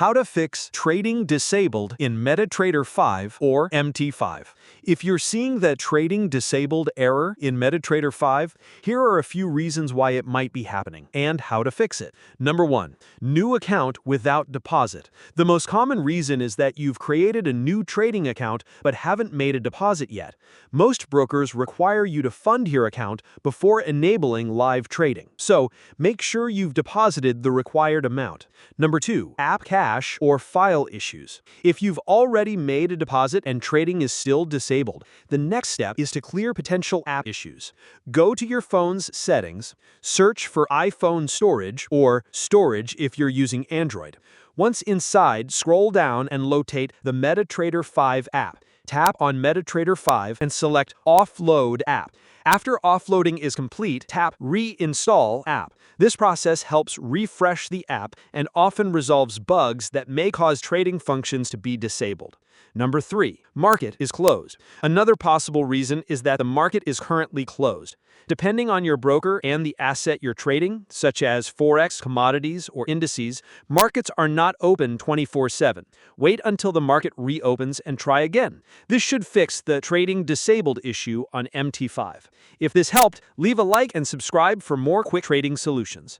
How to fix trading disabled in MetaTrader 5 or MT5. If you're seeing that trading disabled error in MetaTrader 5, here are a few reasons why it might be happening and how to fix it. Number 1. New account without deposit. The most common reason is that you've created a new trading account but haven't made a deposit yet. Most brokers require you to fund your account before enabling live trading, so make sure you've deposited the required amount. Number 2. App cache or file issues. If you've already made a deposit and trading is still disabled, the next step is to clear potential app issues. Go to your phone's settings, search for iPhone storage or storage if you're using Android. Once inside, scroll down and locate the MetaTrader 5 app. Tap on MetaTrader 5 and select Offload App. After offloading is complete, tap Reinstall App. This process helps refresh the app and often resolves bugs that may cause trading functions to be disabled. Number 3. Market is closed. Another possible reason is that the market is currently closed. Depending on your broker and the asset you're trading, such as Forex, commodities, or indices, markets are not open 24/7. Wait until the market reopens and try again. This should fix the trading disabled issue on MT5. If this helped, leave a like and subscribe for more quick trading solutions.